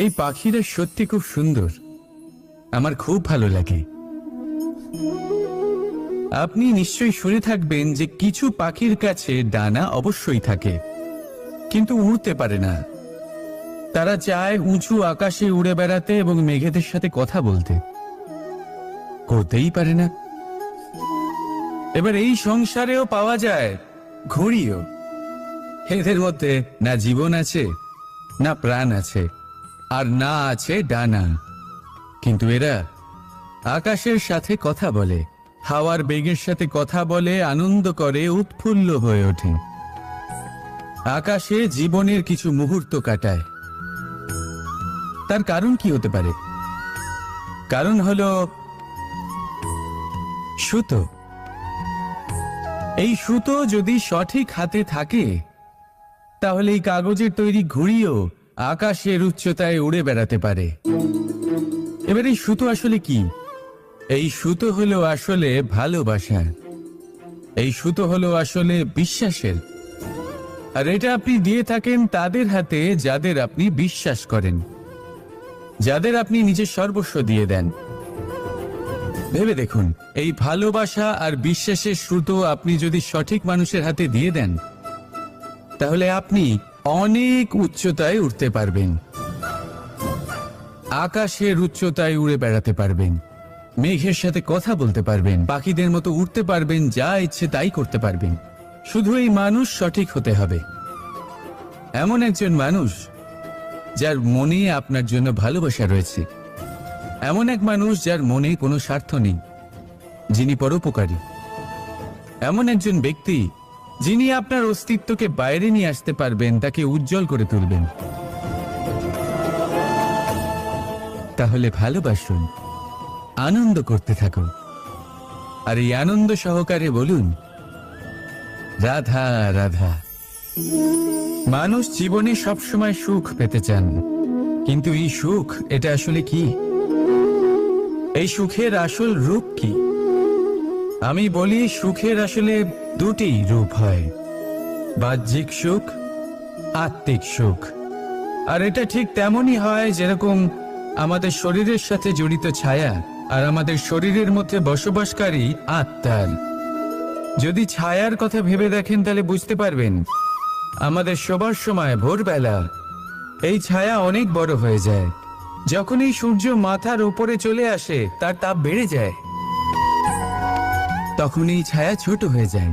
এই পাখিরা সত্যি খুব সুন্দর, আমার খুব ভালো লাগে। আপনি নিশ্চয়ই শুনে থাকবেন যে কিছু পাখির কাছে ডানা অবশ্যই থাকে, কিন্তু উড়তে পারে না। তারা চায় উঁচু আকাশে উড়ে বেড়াতে এবং মেঘেদের সাথে কথা বলতে, করতেই পারে না। এবার এই সংসারেও পাওয়া যায় ঘুড়িও। এদের মধ্যে না জীবন আছে, না প্রাণ আছে, আর না আছে ডানা, কিন্তু এরা আকাশের সাথে কথা বলে, হাওয়ার বেগের সাথে কথা বলে, আনন্দ করে, উৎফুল্ল হয়ে ওঠে। আকাশে জীবনের কিছু মুহূর্ত কাটায়। তার কারণ কি হতে পারে? কারণ হলো সুতো। এই সুতো যদি সঠিক হাতে থাকে তাহলে এই কাগজের তৈরি ঘুড়িও আকাশের উচ্চতায় উড়ে বেড়াতে পারে। এবার এই সুতো আসলে কি? এই সুতো হলো আসলে ভালোবাসা। এই সুতো হলো আসলে বিশ্বাসের। আর এটা আপনি দিয়ে থাকেন তাদের হাতে যাদের আপনি বিশ্বাস করেন, যাদের আপনি নিজের সর্বস্ব দিয়ে দেন। ভেবে দেখুন, এই ভালোবাসা আর বিশ্বাসের সুতো আপনি যদি সঠিক মানুষের হাতে দিয়ে দেন তাহলে আপনি অনেক উচ্চতায় উঠতে পারবেন, আকাশের উচ্চতায় উড়ে বেড়াতে পারবেন, মেঘের সাথে কথা বলতে পারবেন, পাখিদের মতো উঠতে পারবেন, যা ইচ্ছে তাই করতে পারবেন। শুধু এই মানুষ সঠিক হতে হবে, এমন একজন মানুষ যার মনে আপনার জন্য ভালোবাসা রয়েছে, এমন এক মানুষ যার মনে কোনো স্বার্থ নেই, যিনি পরোপকারী, এমন একজন ব্যক্তি যিনি আপনার অস্তিত্বকে বাইরে নিয়ে আসতে পারবেন, তাকে উজ্জ্বল করে তুলবেন। তাহলে ভালোবাসুন, আনন্দ করতে থাকুন, আর এই আনন্দ সহকারে বলুন রাধা রাধা। মানুষ জীবনে সবসময় সুখ পেতে চান, কিন্তু এই সুখ এটা আসলে কি? এই সুখের আসল রূপ কি? আমি বলি সুখের আসলে দুটি রূপ হয়, বাহ্যিক সুখ, আত্মিক সুখ। আর এটা ঠিক তেমনই হয় যেরকম আমাদের শরীরের সাথে জড়িত ছায়া আর আমাদের শরীরের মধ্যে বসবাসকারী আত্মার। যদি ছায়ার কথা ভেবে দেখেন তাহলে বুঝতে পারবেন আমাদের শোবার সময় ভোরবেলা এই ছায়া অনেক বড় হয়ে যায়। যখন এই সূর্য মাথার উপরে চলে আসে তার তাপ বেড়ে যায়, তখন এই ছায়া ছোট হয়ে যায়।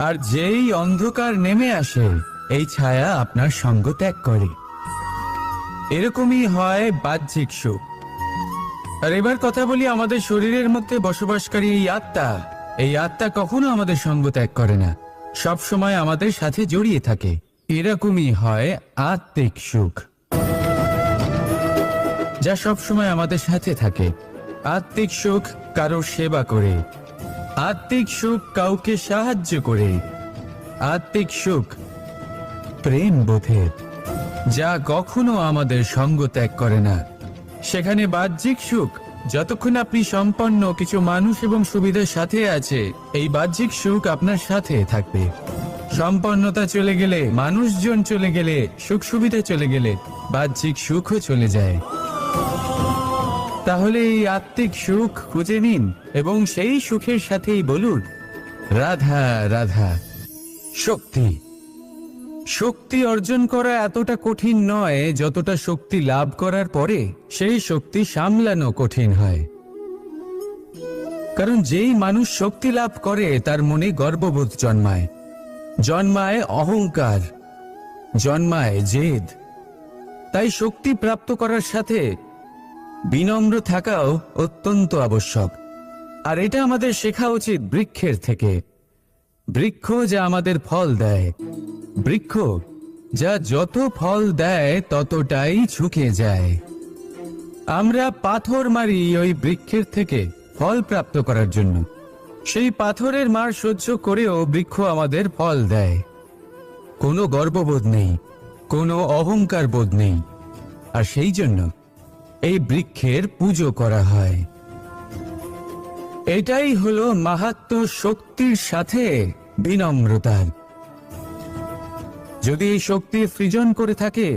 আর যেই অন্ধকার নেমে আসে এই ছায়া আপনার সঙ্গ ত্যাগ করে। এরকমই হয় বাহ্যিক সুখ। আর এবার কথা বলি আমাদের শরীরের মধ্যে বসবাসকারী এই আত্মা। এই আত্মা কখনো আমাদের সঙ্গ ত্যাগ করে না, সব সময় আমাদের সাথে জড়িয়ে থাকে। এরকমই হয় আত্মিক সুখ, যা সব সময় আমাদের সাথে থাকে। আত্মিক সুখ কারোর সেবা করে, আত্মিক সুখ কাউকে সাহায্য করে, আত্মিক সুখ প্রেম বোধের, যা কখনো আমাদের সঙ্গ ত্যাগ করে না। সেখানে বাহ্যিক সুখ যতক্ষণ আপনি সম্পন্ন কিছু মানুষ এবং সুবিধার সাথে আছে, এই বাহ্যিক সুখ আপনার সাথে থাকবে। সম্পন্নতা চলে গেলে, মানুষজন চলে গেলে, সুখ সুবিধা চলে গেলে বাহ্যিক সুখও চলে যায়। তাহলে এই আত্মিক সুখ খুঁজে নিন এবং সেই সুখের সাথেই বলুন রাধা রাধা। শক্তি, শক্তি অর্জন করা এতটা কঠিন নয় যতটা শক্তি লাভ করার পরে সেই শক্তি সামলানো কঠিন হয়। কারণ যেই মানুষ শক্তি লাভ করে তার মনে গর্ববোধ জন্মায়, জন্মায় অহংকার, জন্মায় জেদ। তাই শক্তি প্রাপ্ত করার সাথে বিনম্র থাকাও অত্যন্ত আবশ্যক। আর এটা আমাদের শেখা উচিত বৃক্ষের থেকে। বৃক্ষ যা আমাদের ফল দেয়, বৃক্ষ যা যত ফল দেয় ততটাই ঝুঁকে যায়। আমরা পাথর মারি ওই বৃক্ষের থেকে ফল প্রাপ্ত করার জন্য। সেই পাথরের মার সহ্য করেও বৃক্ষ আমাদের ফল দেয়। কোনো গর্ববোধ নেই, কোনো অহংকার বোধ নেই। আর সেই জন্য এই বৃক্ষের পুজো করা হয়। এটাই হলো মাহাত্ম্য শক্তির সাথে বিনম্রতার। যদি এই শক্তি সৃজন করে থাকে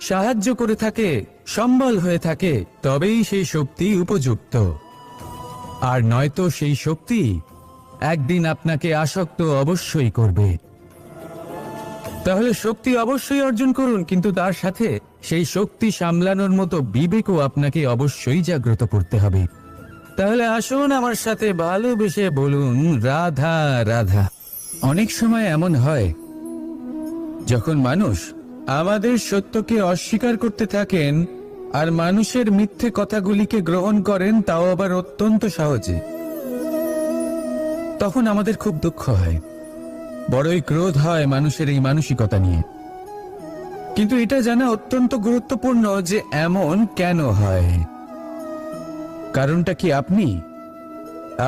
সাহায্য করে থাকে, সম্বল হয়ে থাকে, তবেই সেই শক্তি উপযুক্ত। আর নয়তো সেই শক্তি একদিন আপনাকে আসক্ত অবশ্যই করবে। তাহলে শক্তি অবশ্যই অর্জন করুন, কিন্তু তার সাথে সেই শক্তি সামলানোর মতো বিবেকও আপনাকে অবশ্যই জাগ্রত করতে হবে। তাহলে আসুন আমার সাথে ভালোবেসে বলুন, রাধা রাধা। অনেক সময় এমন হয় যখন মানুষ আমাদের সত্যকে অস্বীকার করতে থাকেন আর মানুষের মিথ্যে কথাগুলিকে গ্রহণ করেন, তাও আবার অত্যন্ত সহজে। তখন আমাদের খুব দুঃখ হয়, বড়ই ক্রোধ হয় মানুষের এই মানসিকতা নিয়ে। কিন্তু এটা জানা অত্যন্ত গুরুত্বপূর্ণ যে এমন কেন হয়। কারণটা কি আপনি?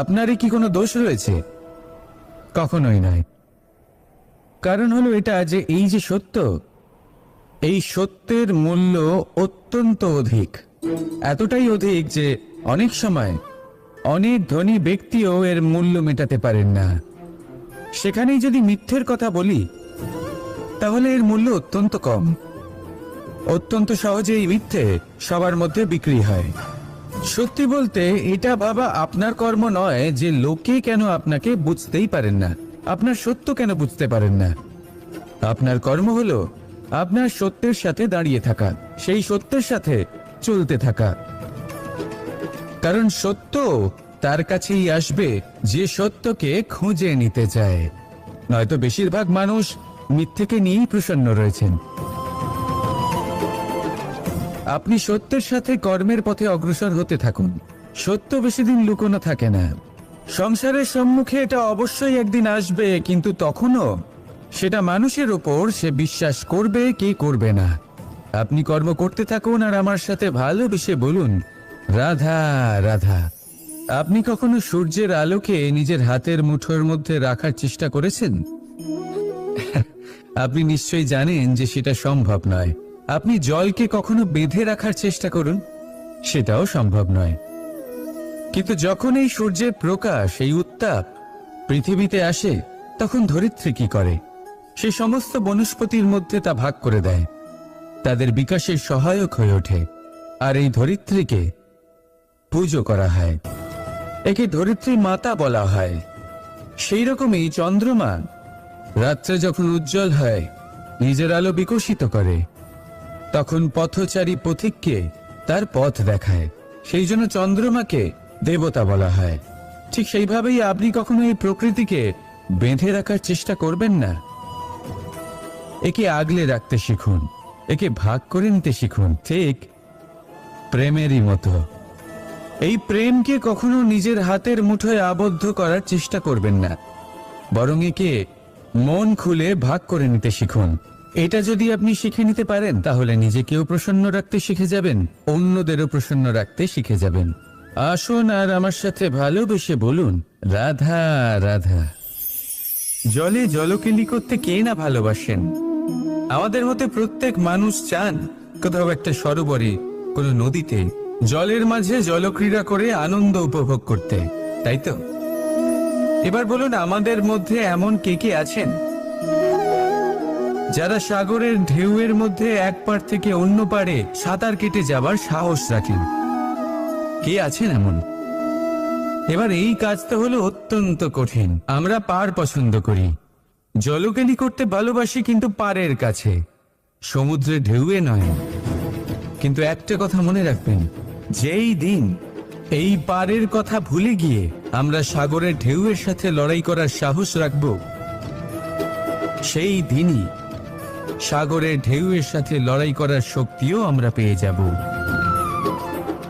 আপনারই কি কোনো দোষ রয়েছে? কখনোই নয়। কারণ হলো এটা যে এই যে সত্য, এই সত্যের মূল্য অত্যন্ত অধিক, এতটাই অধিক যে অনেক সময় অনেক ধনী ব্যক্তিও এর মূল্য মেটাতে পারেন না। সেখানেই যদি মিথ্যের কথা বলি, তাহলে এর মূল্য অত্যন্ত কম। অত্যন্ত সহজে এই মিথ্যে সবার মধ্যে বিক্রি হয়। সত্যি বলতে এটা ভাবা আপনার কর্ম নয় যে লোকে কেন আপনাকে বুঝতেই পারেন না, আপনার সত্য কেন বুঝতে পারেন না। আপনার কর্ম হলো আপনার সত্যের সাথে দাঁড়িয়ে থাকা, সেই সত্যের সাথে চলতে থাকা। কারণ সত্য তার কাছেই আসবে যে সত্যকে খুঁজে নিতে চায়। নয়তো বেশিরভাগ মানুষ মিথ্যেকে নিয়েই প্রসন্ন রয়েছেন। আপনি সত্যের সাথে কর্মের পথে অগ্রসর হতে থাকুন। সত্য বেশি দিন লুকোনো থাকে না। সংসারের সম্মুখে এটা অবশ্যই একদিন আসবে, কিন্তু তখনও সেটা মানুষের ওপর সে বিশ্বাস করবে কি করবে না। আপনি কর্ম করতে থাকুন আর আমার সাথে ভালোবেসে বলুন, রাধা রাধা। আপনি কখনো সূর্যের আলোকে নিজের হাতের মুঠোর মধ্যে রাখার চেষ্টা করেছেন? আপনি নিশ্চয়ই জানেন যে সেটা সম্ভব নয়। আপনি জলকে কখনো বেঁধে রাখার চেষ্টা করুন, সেটাও সম্ভব নয়। কিন্তু যখন এই সূর্যের প্রকাশ, এই উত্তাপ পৃথিবীতে আসে, তখন ধরিত্রী কি করে? সে সমস্ত বনস্পতির মধ্যে তা ভাগ করে দেয়, তাদের বিকাশের সহায়ক হয়ে ওঠে। আর এই ধরিত্রীকে পুজো করা হয়, একে ধরিত্রী মাতা বলা হয়। সেই রকমই চন্দ্রমা রাত্রে যখন উজ্জ্বল হয়, নিজের আলো বিকশিত করে, তখন পথচারী পথিককে তার পথ দেখায়। সেই জন্য চন্দ্রমাকে দেবতা বলা হয়। ঠিক সেইভাবেই আপনি কখনো এই প্রকৃতিকে বেঁধে রাখার চেষ্টা করবেন না। একে আগলে রাখতে শিখুন, একে ভাগ করে নিতে শিখুন, ঠিক প্রেমেরই মতো। এই প্রেমকে কখনো নিজের হাতের মুঠোয় আবদ্ধ করার চেষ্টা করবেন না, বরং একে মন খুলে ভাগ করে নিতে শিখুন। এটা যদি আপনি শিখে নিতে পারেন, তাহলে নিজেকেও প্রসন্ন রাখতে শিখে যাবেন, অন্যদেরও প্রসন্ন রাখতে শিখে যাবেন। আসুন আর আমার সাথে ভালোবেসে বলুন, রাধা রাধা। জলে জলকেলি করতে কে না ভালোবাসেন? আমাদের মধ্যে প্রত্যেক মানুষ চান কোথাও একটা সরোবরে, কোনো নদীতে, জলের মাঝে জলক্রীড়া করে আনন্দ উপভোগ করতে, তাই তো? এবার বলুন, আমাদের মধ্যে এমন কে কে আছেন যারা সাগরের ঢেউয়ের মধ্যে এক পাড় থেকে অন্য পাড়ে সাঁতার কেটে যাবার সাহস রাখেন? কে আছেন এমন? এবার এই কাজটা হলো অত্যন্ত কঠিন। আমরা পার পছন্দ করি, জলকেলি করতে ভালোবাসি, কিন্তু পাড়ের কাছে, সমুদ্রের ঢেউয়ে নয়। কিন্তু একটা কথা মনে রাখবেন, যেই দিন এই পাড়ের কথা ভুলে গিয়ে আমরা সাগরের ঢেউয়ের সাথে লড়াই করার সাহস রাখব, সেই দিনই সাগরের ঢেউয়ের সাথে লড়াই করার শক্তিও আমরা পেয়ে যাব।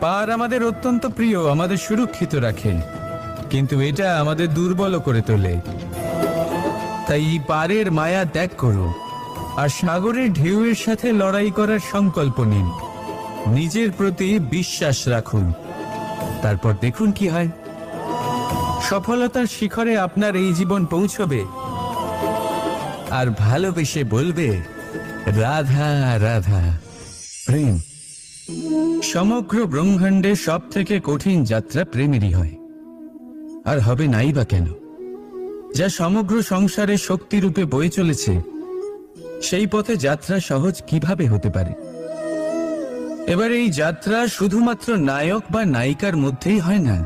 পার আমাদের অত্যন্ত প্রিয়, আমাদের সুরক্ষিত রাখে, কিন্তু এটা আমাদের দুর্বল করে তোলে। তাই এই পারের মায়া ত্যাগ করো আর সাগরের ঢেউয়ের সাথে লড়াই করার সংকল্প নিন। নিজের প্রতি বিশ্বাস রাখুন, তারপর দেখুন কি হয়। সফলতার শিখরে আপনার এই জীবন পৌঁছবে আর ভালোবেসে বলবে, রাধা রাধা। প্রেম সমগ্র ব্রহ্মাণ্ডে সব থেকে কঠিন যাত্রা প্রেমেরই হয়, আর হবে নাই বা কেন? যা সমগ্র সংসারে শক্তিরূপে বয়ে চলেছে, সেই পথে যাত্রা সহজ কিভাবে হতে পারে? এবার এই যাত্রা শুধুমাত্র নায়ক বা নায়িকার মধ্যেই হয় না,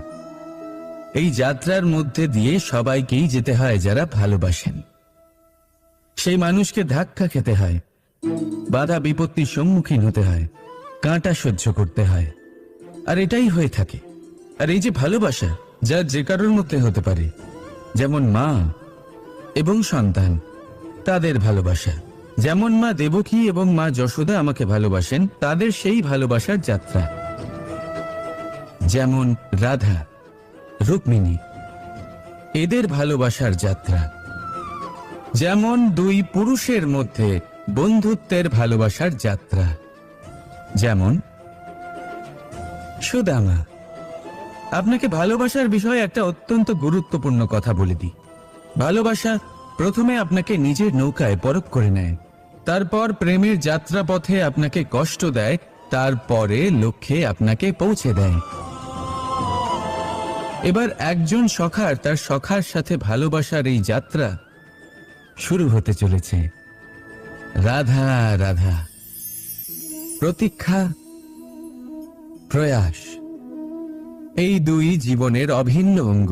এই যাত্রার মধ্যে দিয়ে সবাইকেই যেতে হয় যারা ভালোবাসেন। সেই মানুষকে ধাক্কা খেতে হয়, বাধা বিপত্তির সম্মুখীন হতে হয়, কাঁটা সহ্য করতে হয়, আর এটাই হয়ে থাকে। আর এই যে ভালোবাসা, যা যে কারোর মধ্যে হতে পারে, যেমন মা এবং সন্তান, তাদের ভালোবাসা, যেমন মা দেবকী এবং মা যশোদা আমাকে ভালোবাসেন, তাদের সেই ভালোবাসার যাত্রা। যেমন রাধা, রুক্মিণী, এদের ভালোবাসার যাত্রা। যেমন দুই পুরুষের মধ্যে বন্ধুত্বের ভালোবাসার যাত্রা। যেমন সুদামা। আপনাকে ভালোবাসার বিষয়ে একটা অত্যন্ত গুরুত্বপূর্ণ কথা বলে দিই। ভালোবাসা প্রথমে আপনাকে নিজের নৌকায় পরখ করে নেয়, তারপর প্রেমের যাত্রাপথে আপনাকে কষ্ট দেয়, তারপরে লক্ষ্যে আপনাকে পৌঁছে দেয়। এবার একজন সখার তার সখার সাথে ভালোবাসার এই যাত্রা শুরু হতে চলেছে। রাধা রাধা, প্রতীক্ষা, প্রয়াস, এই দুই জীবনের অভিন্ন অঙ্গ।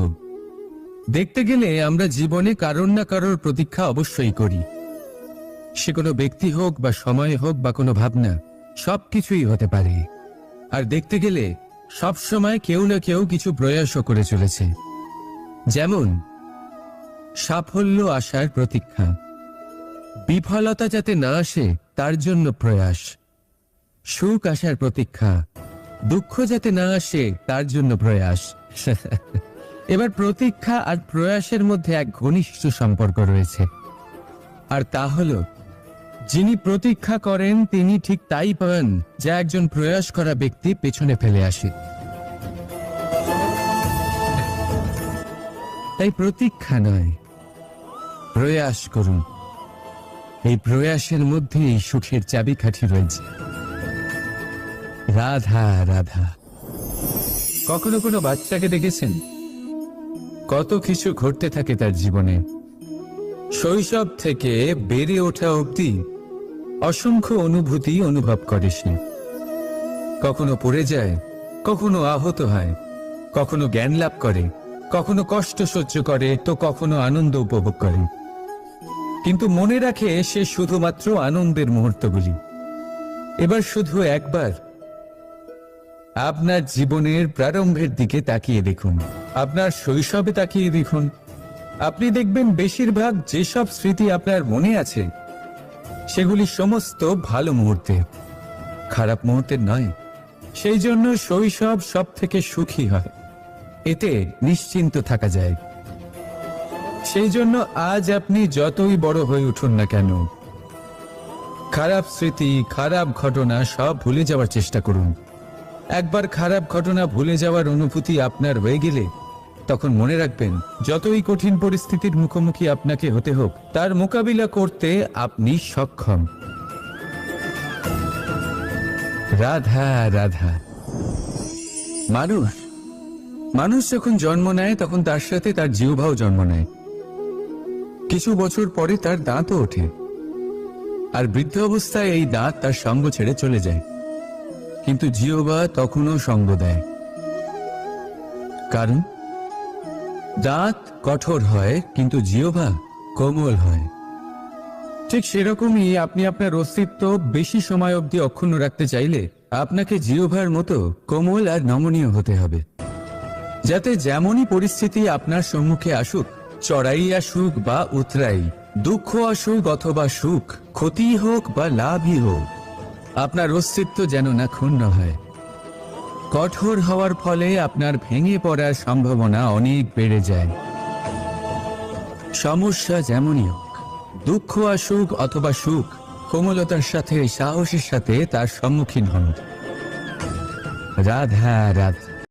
দেখতে গেলে আমরা জীবনে কারোর না কারোর প্রতীক্ষা অবশ্যই করি। সে কোনো ব্যক্তি হোক বা সময় হোক বা কোনো ভাবনা, সবকিছুই হতে পারে। আর দেখতে গেলে সব সময় কেউ না কেউ কিছু প্রয়াসও করে চলেছে। যেমন সাফল্য আসার প্রতীক্ষা, বিফলতা যাতে না আসে তার জন্য প্রয়াস, সুখ আসার প্রতীক্ষা, দুঃখ যাতে না আসে তার জন্য প্রয়াস। এবার প্রতীক্ষা আর প্রয়াসের মধ্যে এক ঘনিষ্ঠ সম্পর্ক রয়েছে, আর তা হলো যিনি প্রতীক্ষা করেন তিনি ঠিক তাই পান যা একজন প্রয়াস করা ব্যক্তি পেছনে ফেলে আসে। তাই প্রতীক্ষা নয়, প্রয়াস করুন। এই প্রয়াসের মধ্যেই সুখের চাবিকাঠি রয়েছে। রাধা রাধা। কখনো কোনো বাচ্চাকে দেখেছেন? কত কিছু ঘটতে থাকে তার জীবনে। শৈশব থেকে বেড়ে ওঠা অবধি অসংখ্য অনুভূতি অনুভব করে সে। কখনো পড়ে যায়, কখনো আহত হয়, কখনো জ্ঞান লাভ করে, কখনো কষ্ট সহ্য করে, তো কখনো আনন্দ উপভোগ করে। কিন্তু মনে রাখে সে শুধুমাত্র আনন্দের মুহূর্তগুলি। এবার শুধু একবার আপনার জীবনের প্রারম্ভের দিকে তাকিয়ে দেখুন, আপনার শৈশবে তাকিয়ে দেখুন। আপনি দেখবেন বেশিরভাগ যেসব স্মৃতি আপনার মনে আছে সেগুলি সমস্ত ভালো মুহূর্তে, খারাপ মুহূর্তের নয়। সেই জন্য শৈশব সব থেকে সুখী হয়, এতে নিশ্চিন্ত থাকা যায়। সেই জন্য আজ আপনি যতই বড় হয়ে উঠুন না কেন, খারাপ স্মৃতি, খারাপ ঘটনা সব ভুলে যাওয়ার চেষ্টা করুন। একবার খারাপ ঘটনা ভুলে যাওয়ার অনুভূতি আপনার হয়ে গেলে তখন মনে রাখবেন, যতই কঠিন পরিস্থিতির মুখোমুখি আপনাকে হতে হোক, তার মোকাবিলা করতে আপনি সক্ষম। রাধা রাধা। মানুষ যখন জন্ম নেয় তখন তার সাথে তার জিহ্বাও জন্ম নেয়। কিছু বছর পরে তার দাঁতও ওঠে, আর বৃদ্ধ অবস্থায় এই দাঁত তার সঙ্গ ছেড়ে চলে যায়। কিন্তু জিহ্বা তখনও সঙ্গ দেয়, কারণ দাঁত কঠোর হয় কিন্তু জিহ্বা কোমল হয়। ঠিক সেরকমই আপনি আপনার অস্তিত্ব বেশি সময় অবধি অক্ষুণ্ণ রাখতে চাইলে আপনাকে জিহ্বার মতো কোমল আর নমনীয় হতে হবে, যাতে যেমনই পরিস্থিতি আপনার সম্মুখে আসুক, চড়াই আসুক বা উতরাই, দুঃখ আসুক অথবা সুখ, ক্ষতি হোক বা লাভই হোক, আপনার অস্তিত্ব যেন না ক্ষুণ্ণ হয়। কঠোর হওয়ার ফলে আপনার ভেঙে পড়ার সম্ভাবনা অনেক বেড়ে যায়। সমস্যা যেমনই হোক, দুঃখ আসুক অথবা সুখ, কোমলতার সাথে, সাহসের সাথে তার সম্মুখীন হন। রাধা রাধা।